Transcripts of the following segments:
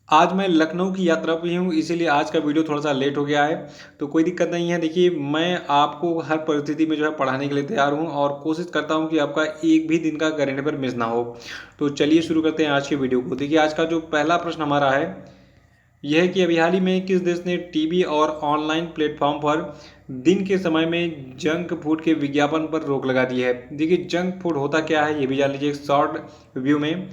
आज मैं लखनऊ की यात्रा पे हूँ, इसीलिए आज का वीडियो थोड़ा-सा लेट हो गया है। तो कोई दिक्कत नहीं है। देखिए, मैं आपको हर परिस्थिति में जो है पढ़ाने के लिए तैयार हूँ और कोशिश करता हूँ कि आपका एक भी दिन का करंट अफेयर मिस ना हो। तो चलिए शुरू करते हैं आज के वीडियो को। देखिए, आज का जो पहला प्रश्न हमारा है, यह है कि अभी हाल ही में किस देश ने टीवी और ऑनलाइन प्लेटफ़ॉर्म पर दिन के समय में जंक फूड के विज्ञापन पर रोक लगा दी है? देखिए, जंक फूड होता क्या है, ये भी जान लीजिए एक शॉर्ट रिव्यू में।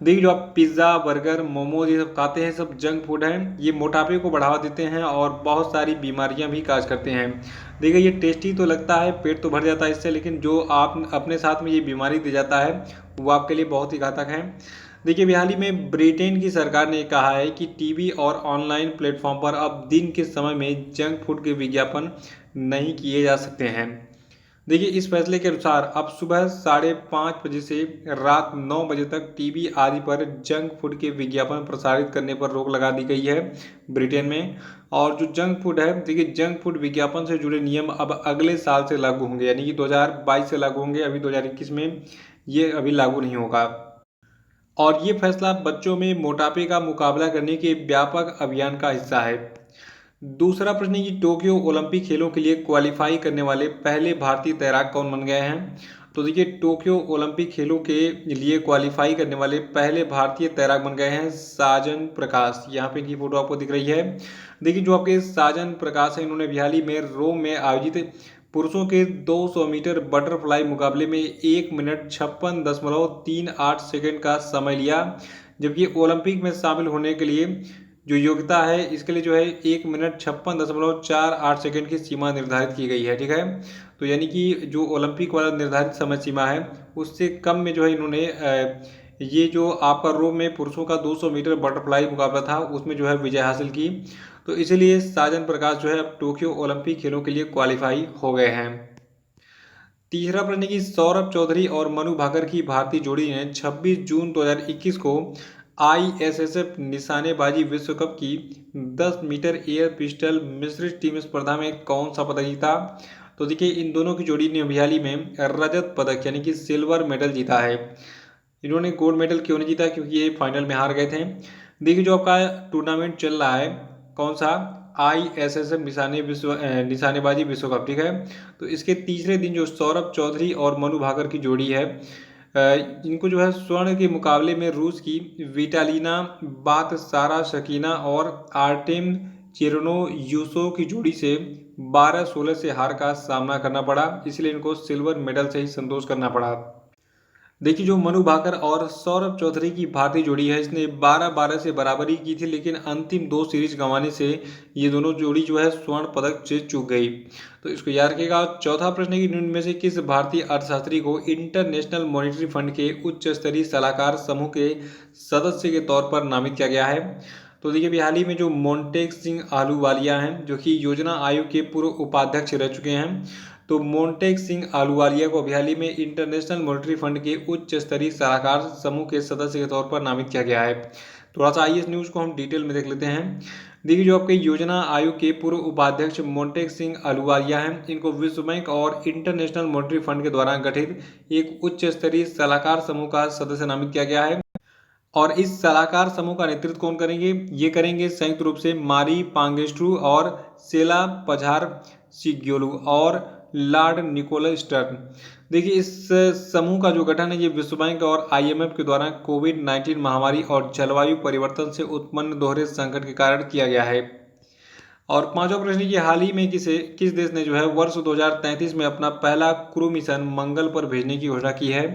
देखिए, जो आप पिज़्ज़ा, बर्गर, मोमोज़ ये सब खाते हैं, सब जंक फूड हैं। ये मोटापे को बढ़ावा देते हैं और बहुत सारी बीमारियां भी काज करते हैं। देखिए, ये टेस्टी तो लगता है, पेट तो भर जाता है इससे, लेकिन जो आप अपने साथ में ये बीमारी दे जाता है, वो आपके लिए बहुत ही घातक है। देखिए, अभी हाल ही में ब्रिटेन की सरकार ने कहा है कि टीवी और ऑनलाइन प्लेटफॉर्म पर अब दिन के समय में जंक फूड के विज्ञापन नहीं किए जा सकते हैं। देखिए, इस फैसले के अनुसार अब सुबह 5:30 बजे से रात 9 बजे तक टीवी आदि पर जंक फूड के विज्ञापन प्रसारित करने पर रोक लगा दी गई है ब्रिटेन में। और जो जंक फूड है, देखिए, जंक फूड विज्ञापन से जुड़े नियम अब अगले साल से लागू होंगे, यानी कि 2022 से लागू होंगे। अभी 2021 में ये अभी लागू नहीं होगा। और ये फैसला बच्चों में मोटापे का मुकाबला करने के व्यापक अभियान का हिस्सा है। दूसरा प्रश्न है कि टोक्यो ओलंपिक खेलों के लिए क्वालिफाई करने वाले पहले भारतीय तैराक कौन बन गए हैं? तो देखिए, टोक्यो ओलंपिक खेलों के लिए क्वालिफाई करने वाले पहले भारतीय तैराक बन गए हैं साजन प्रकाश। यहाँ पे इनकी फोटो आपको दिख रही है। देखिए, जो आपके साजन प्रकाश है, इन्होंने हाल ही में रोम में आयोजित पुरुषों के 200 मीटर बटरफ्लाई मुकाबले में 1 मिनट 56.38 सेकंड का समय लिया। जबकि ओलंपिक में शामिल होने के लिए जो योग्यता है, इसके लिए जो है 1 मिनट 56.48 सेकंड की सीमा निर्धारित की गई है। ठीक है, तो यानी कि जो ओलंपिक वाला निर्धारित समय सीमा है, उससे कम में जो है इन्होंने ये जो आपका रोम में पुरुषों का 200 मीटर बटरफ्लाई मुकाबला था, उसमें जो है विजय हासिल की। तो इसीलिए साजन प्रकाश जो है अब टोक्यो ओलंपिक खेलों के लिए क्वालिफाई हो गए हैं। तीसरा प्रश्न है कि सौरभ चौधरी और मनु भाकर की भारतीय जोड़ी ने 26 जून 2021 को आईएसएसएफ निशानेबाजी विश्व कप की 10 मीटर एयर पिस्टल मिश्रित टीम स्पर्धा में कौन सा पदक जीता? तो देखिए, इन दोनों की जोड़ी ने हाल ही में रजत पदक यानी कि सिल्वर मेडल जीता है। इन्होंने गोल्ड मेडल क्यों नहीं जीता? क्योंकि ये फाइनल में हार गए थे। देखिए, जो आपका टूर्नामेंट चल रहा है, कौन सा, आईएसएसएफ निशानेबाजी विश्व कप। ठीक है, तो इसके तीसरे दिन जो सौरभ चौधरी और मनु भाकर की जोड़ी है, इनको जो है स्वर्ण के मुकाबले में रूस की विटालिना बातसारा शकीना और आर्टेम चिरनो यूसो की जोड़ी से 12-16 से हार का सामना करना पड़ा, इसलिए इनको सिल्वर मेडल से ही संतोष करना पड़ा। देखिए, जो मनु भाकर और सौरभ चौधरी की भारतीय जोड़ी है, इसने 12-12 से बराबरी की थी, लेकिन अंतिम 2 सीरीज गंवाने से ये दोनों जोड़ी जो है स्वर्ण पदक से चूक गई। तो इसको याद रखिएगा। चौथा प्रश्न है कि निम्न में से किस भारतीय अर्थशास्त्री को इंटरनेशनल मॉनिटरी फंड के उच्च स्तरीय सलाहकार समूह के सदस्य के तौर पर नामित किया गया है? तो देखिए, अभी हाल ही में जो मोन्टेक सिंह आलूवालिया हैं, जो कि योजना आयोग के पूर्व उपाध्यक्ष रह चुके हैं, तो मोन्टेक सिंह आलूवालिया को अभी हाल ही में इंटरनेशनल मॉनिटरी फंड के उच्च स्तरीय सलाहकार समूह के सदस्य के तौर पर नामित किया गया है। थोड़ा सा आइए इस न्यूज़ को हम डिटेल में देख लेते हैं। देखिए, जो आपके योजना आयोग के पूर्व उपाध्यक्ष मोन्टेक सिंह आलूवालिया हैं, इनको विश्व बैंक और इंटरनेशनल मॉनिटरी फंड के द्वारा गठित एक उच्च स्तरीय सलाहकार समूह का सदस्य नामित किया गया है। और इस सलाहकार समूह का नेतृत्व कौन करेंगे? ये करेंगे संयुक्त रूप से मारी पांगेस्ट्रू और सेला पझार सिग्योलू और लॉर्ड निकोलस स्टर्न। देखिए, इस समूह का जो गठन है, ये विश्व बैंक और आईएमएफ के द्वारा कोविड-19 महामारी और जलवायु परिवर्तन से उत्पन्न दोहरे संकट के कारण किया गया है। और पांचवा प्रश्न ये, हाल ही में किस देश ने जो है वर्ष 2033 में अपना पहला क्रू मिशन मंगल पर भेजने की घोषणा की है?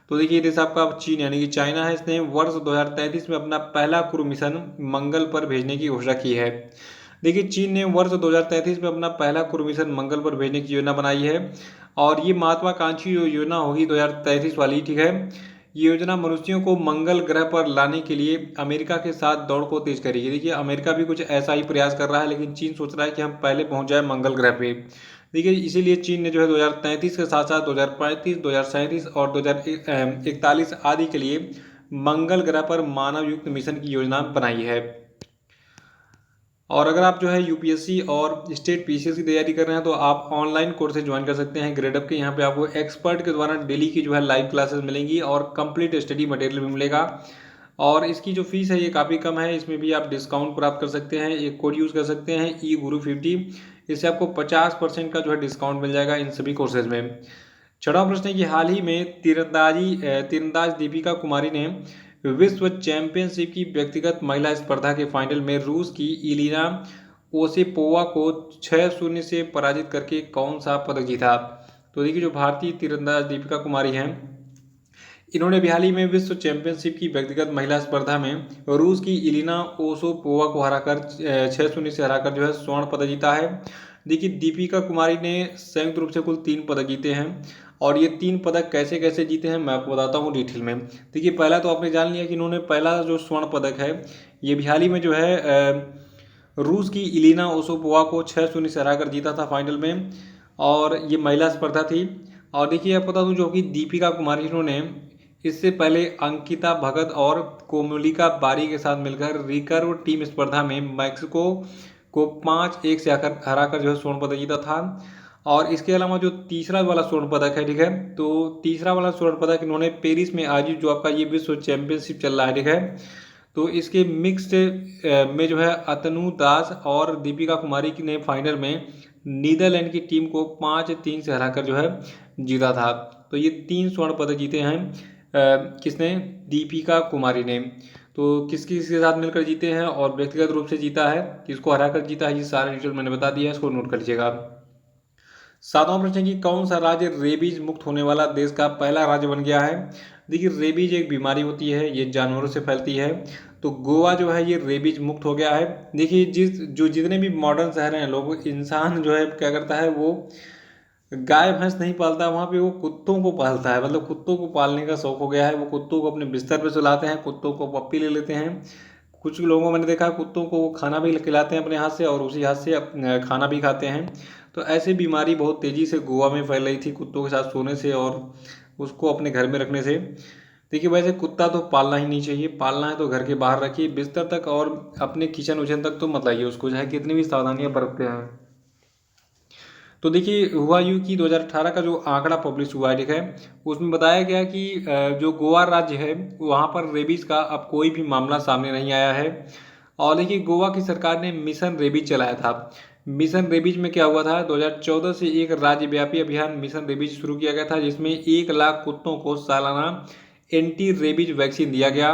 तो देखिए, ये देश आपका चीन यानी कि चाइना है। इसने वर्ष 2033 में अपना पहला क्रू मिशन मंगल पर भेजने की घोषणा की है। देखिए, चीन ने वर्ष 2033 में अपना पहला क्रू मिशन मंगल पर भेजने की योजना बनाई है। और ये महत्वाकांक्षी जो योजना होगी 2033 वाली, ठीक है, ये योजना मनुष्यों को मंगल ग्रह पर लाने के लिए अमेरिका के साथ दौड़ को तेज करेगी। देखिए, अमेरिका भी कुछ ऐसा ही प्रयास कर रहा है, लेकिन चीन सोच रहा है कि हम पहले पहुंच जाए मंगल ग्रह पे। देखिए, इसीलिए चीन ने जो है 2033 के साथ साथ 2035, 2037 और 2041 आदि के लिए मंगल ग्रह पर मानव युक्त मिशन की योजना बनाई है। और अगर आप जो है यूपीएससी और स्टेट पीसीएस की तैयारी कर रहे हैं, तो आप ऑनलाइन कोर्सेज ज्वाइन कर सकते हैं ग्रेडअप के। यहाँ पे आपको एक्सपर्ट के द्वारा डेली की जो है लाइव क्लासेस मिलेंगी और कंप्लीट स्टडी मटेरियल भी मिलेगा। और इसकी जो फीस है ये काफ़ी कम है, इसमें भी आप डिस्काउंट प्राप्त कर सकते हैं। एक कोड यूज़ कर सकते हैं eGuru50, इससे आपको 50% का जो है डिस्काउंट मिल जाएगा इन सभी कोर्सेज में। छठवां प्रश्न है कि हाल ही में तीरंदाज दीपिका कुमारी ने विश्व चैंपियनशिप की व्यक्तिगत महिला स्पर्धा के फाइनल में रूस की इलिना ओसेपोवा को 6-0 से पराजित करके कौन सा पदक जीता। तो देखिए जो भारतीय तीरंदाज दीपिका कुमारी हैं, इन्होंने भी हाल ही में विश्व चैंपियनशिप की व्यक्तिगत महिला स्पर्धा में रूस की इलिना ओसोपोवा को हराकर 6-0 से हराकर जो है स्वर्ण पदक जीता है। देखिए दीपिका कुमारी ने संयुक्त रूप से कुल 3 पदक जीते हैं, और ये 3 पदक कैसे कैसे जीते हैं मैं आपको बताता हूँ डिटेल में। देखिए पहला तो आपने जान लिया कि इन्होंने पहला जो स्वर्ण पदक है ये भी हाल ही में जो है रूस की इलिना ओसोपोवा को 6-0 से हराकर जीता था फाइनल में, और ये महिला स्पर्धा थी। और देखिए आप बता दूं जो कि दीपिका कुमारी इन्होंने इससे पहले अंकिता भगत और कोमोलिका बारी के साथ मिलकर रिकर्व टीम स्पर्धा में मैक्सिको को 5-1 से हराकर जो है स्वर्ण पदक जीता था। और इसके अलावा जो तीसरा वाला स्वर्ण पदक है, ठीक है, तो तीसरा वाला स्वर्ण पदक इन्होंने पेरिस में आयोजित जो आपका ये विश्व चैंपियनशिप चल रहा है, ठीक है, तो इसके मिक्स्ड में जो है अतनु दास और दीपिका कुमारी ने फाइनल में नीदरलैंड की टीम को 5-3 से हराकर जो है जीता था। तो ये 3 स्वर्ण पदक जीते हैं किसने, दीपिका कुमारी ने। तो किसके साथ मिलकर जीते हैं और व्यक्तिगत रूप से जीता है, किसको हराकर जीता है, ये सारे डिटेल मैंने बता दिया है, इसको नोट कर लीजिएगा। सातवां प्रश्न कि कौन सा राज्य रेबीज मुक्त होने वाला देश का पहला राज्य बन गया है। देखिए रेबीज एक बीमारी होती है, ये जानवरों से फैलती है, तो गोवा जो है ये रेबीज मुक्त हो गया है। देखिए जितने भी मॉडर्न शहर हैं, लोग इंसान जो है क्या करता है, वो गाय भैंस नहीं पालता, वहाँ पे वो कुत्तों को पालता है, मतलब कुत्तों को पालने का शौक हो गया है। वो कुत्तों को अपने बिस्तर पे सुलाते हैं, कुत्तों को पप्पी ले लेते हैं। कुछ लोगों को मैंने देखा कुत्तों को वो खाना भी खिलाते हैं अपने हाथ से, और उसी हाथ से खाना भी खाते हैं। तो ऐसी बीमारी बहुत तेज़ी से गोवा में फैल रही थी कुत्तों के साथ सोने से और उसको अपने घर में रखने से। देखिए वैसे कुत्ता तो पालना ही नहीं चाहिए, पालना है तो घर के बाहर रखिए, बिस्तर तक और अपने किचन उचन तक तो मत लाइए उसको, चाहे कितनी भी सावधानियां बरतते हैं। तो देखिए हुआ यूँ कि 2018 का जो आंकड़ा पब्लिश हुआ है, ठीक है, उसमें बताया गया कि जो गोवा राज्य है वहाँ पर रेबीज़ का अब कोई भी मामला सामने नहीं आया है। और देखिए गोवा की सरकार ने मिशन रेबीज चलाया था। मिशन रेबीज में क्या हुआ था, 2014 से एक राज्यव्यापी अभियान मिशन रेबीज शुरू किया गया था, जिसमें 1 लाख कुत्तों को सालाना एंटी रेबीज वैक्सीन दिया गया।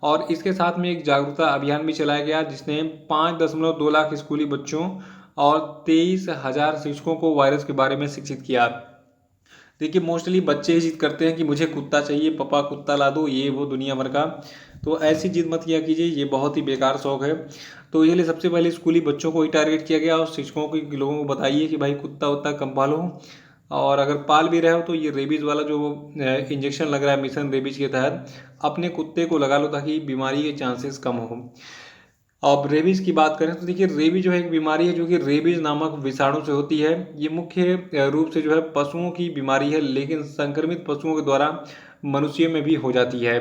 और इसके साथ में एक जागरूकता अभियान भी चलाया गया, जिसने 5.2 लाख स्कूली बच्चों और 23,000 शिक्षकों को वायरस के बारे में शिक्षित किया। देखिए मोस्टली बच्चे ही जिद करते हैं कि मुझे कुत्ता चाहिए, पापा कुत्ता ला दो, ये वो दुनिया भर का। तो ऐसी जिद मत किया कीजिए, ये बहुत ही बेकार शौक है। तो इसलिए सबसे पहले स्कूली बच्चों को ही टारगेट किया गया, और शिक्षकों को लोगों को बताइए कि भाई कुत्ता उत्ता कम पालो, और अगर पाल भी रहे हो तो ये रेबीज़ वाला जो इंजेक्शन लग रहा है मिशन रेबीज के तहत, अपने कुत्ते को लगा लो ताकि बीमारी के चांसेस कम हो। अब रेबीज की बात करें तो देखिए रेबीज जो है एक बीमारी है जो कि रेबीज नामक विषाणु से होती है। ये मुख्य रूप से जो है पशुओं की बीमारी है, लेकिन संक्रमित पशुओं के द्वारा मनुष्य में भी हो जाती है।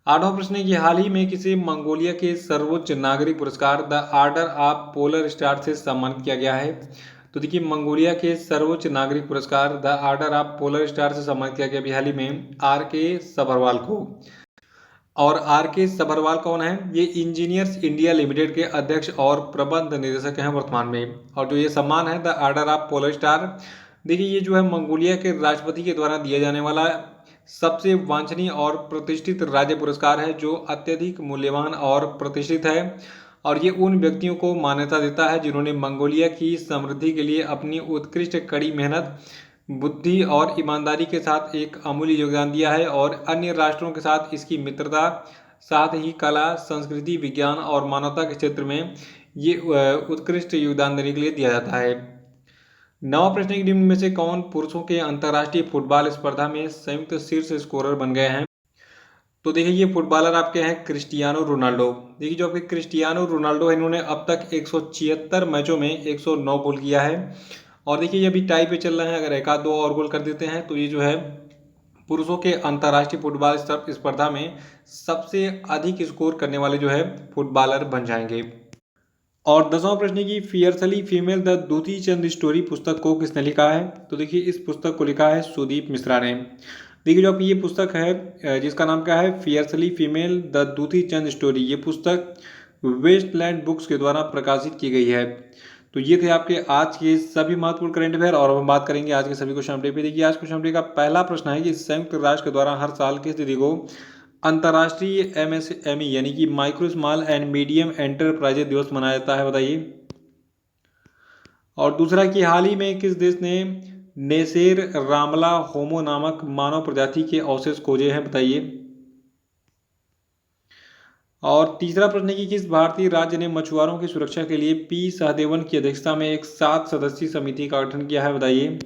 आठवां प्रश्न है कि हाल ही में किसे मंगोलिया के सर्वोच्च नागरिक पुरस्कार the order of polar star से सम्मानित किया गया है। तो देखिए मंगोलिया के सर्वोच्च नागरिक पुरस्कार the order of polar star से सम्मानित किया गया अभी हाल ही में RK सभरवाल को। और RK सभरवाल कौन है, ये इंजीनियर्स इंडिया लिमिटेड के अध्यक्ष और प्रबंध निदेशक हैं वर्तमान में। और जो ये सम्मान है the order of polar star, देखिए ये जो है मंगोलिया के राष्ट्रपति के द्वारा दिया जाने वाला सबसे वांछनीय और प्रतिष्ठित राज्य पुरस्कार है, जो अत्यधिक मूल्यवान और प्रतिष्ठित है। और ये उन व्यक्तियों को मान्यता देता है जिन्होंने मंगोलिया की समृद्धि के लिए अपनी उत्कृष्ट कड़ी मेहनत, बुद्धि और ईमानदारी के साथ एक अमूल्य योगदान दिया है, और अन्य राष्ट्रों के साथ इसकी मित्रता, साथ ही कला, संस्कृति, विज्ञान और मानवता के क्षेत्र में ये उत्कृष्ट योगदान देने के लिए दिया जाता है। नवा प्रश्न की निम्न में से कौन पुरुषों के अंतर्राष्ट्रीय फुटबॉल स्पर्धा में संयुक्त शीर्ष स्कोरर बन गए हैं। तो देखिए ये फुटबॉलर आपके हैं क्रिस्टियानो रोनाल्डो। देखिए जो आपके क्रिस्टियानो रोनाल्डो है, इन्होंने अब तक 176 मैचों में 109 गोल किया है। और देखिए ये अभी टाई पे चल रहा है, अगर एक आध दो और गोल कर देते हैं तो ये जो है पुरुषों के अंतर्राष्ट्रीय फुटबॉल स्पर्धा में सबसे अधिक स्कोर करने वाले जो है फुटबॉलर बन जाएंगे। और 10वां प्रश्न की fiercely female the Dutee Chand story पुस्तक को किसने लिखा है। तो देखिए इस पुस्तक को लिखा है सुदीप मिश्रा ने। देखिए जो आपकी ये पुस्तक है जिसका नाम क्या है, fiercely female the Dutee Chand story, ये पुस्तक वेस्टलैंड बुक्स के द्वारा प्रकाशित की गई है। तो ये थे आपके आज के सभी महत्वपूर्ण करंट अफेयर, और अब हम बात करेंगे आज के सभी क्वेश्चन अपडेट पे। देखिए आज क्वेश्चन अपडेट का पहला प्रश्न है कि संयुक्त राष्ट्र के द्वारा हर साल किस तिथि को अंतर्राष्ट्रीय MSME यानी कि micro small and medium enterprises दिवस मनाया जाता है, बताइए। और दूसरा कि हाल ही में किस देश ने नेसेर रामला होमो नामक मानव प्रजाति के अवशेष खोजे हैं, बताइए। और तीसरा प्रश्न है कि किस भारतीय राज्य ने मछुआरों की सुरक्षा के लिए पी सहदेवन की अध्यक्षता में एक 7 सदस्यीय समिति का गठन किया है, बताइए।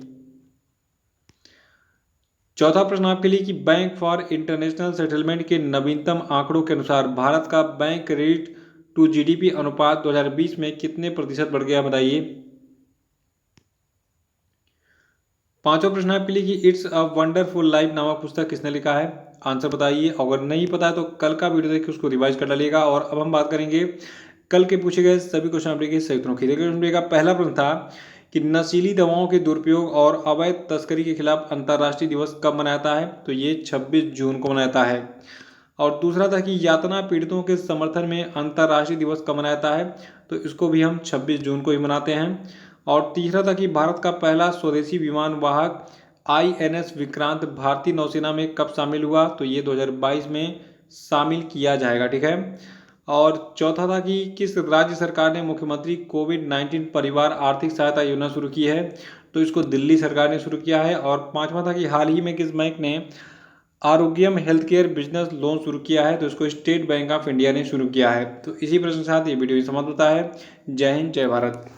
चौथा प्रश्न आपके लिए कि बैंक फॉर इंटरनेशनल सेटलमेंट के नवीनतम आंकड़ों के अनुसार भारत का बैंक रेट टू GDP अनुपात 2020 में कितने प्रतिशत बढ़ गया, बताइए। पांचवा प्रश्न आपके लिए कि इट्स अ वंडरफुल लाइफ नामक पुस्तक किसने लिखा है, आंसर बताइए। अगर नहीं पता है तो कल का वीडियो देख के उसको रिवाइज कर डालिएगा। और अब हम बात करेंगे कल के पूछे गए सभी क्वेश्चन अपडेट के सही उत्तरों की। देखिए क्वेश्चन का पहला प्रश्न था कि नशीली दवाओं के दुरुपयोग और अवैध तस्करी के खिलाफ अंतर्राष्ट्रीय दिवस कब मनाया जाता है, तो ये 26 जून को मनाया जाता है। और दूसरा था कि यातना पीड़ितों के समर्थन में अंतर्राष्ट्रीय दिवस कब मनाया जाता है, तो इसको भी हम 26 जून को ही मनाते हैं। और तीसरा था कि भारत का पहला स्वदेशी विमान वाहक INS विक्रांत भारतीय नौसेना में कब शामिल हुआ, तो ये 2022 में शामिल किया जाएगा, ठीक है। और चौथा था कि किस राज्य सरकार ने मुख्यमंत्री कोविड-19 परिवार आर्थिक सहायता योजना शुरू की है, तो इसको दिल्ली सरकार ने शुरू किया है। और पांचवा था कि हाल ही में किस बैंक ने आरोग्यम हेल्थ केयर बिजनेस लोन शुरू किया है, तो इसको स्टेट बैंक ऑफ इंडिया ने शुरू किया है। तो इसी प्रश्न के साथ ये वीडियो समाप्त होता है। जय हिंद, जय भारत।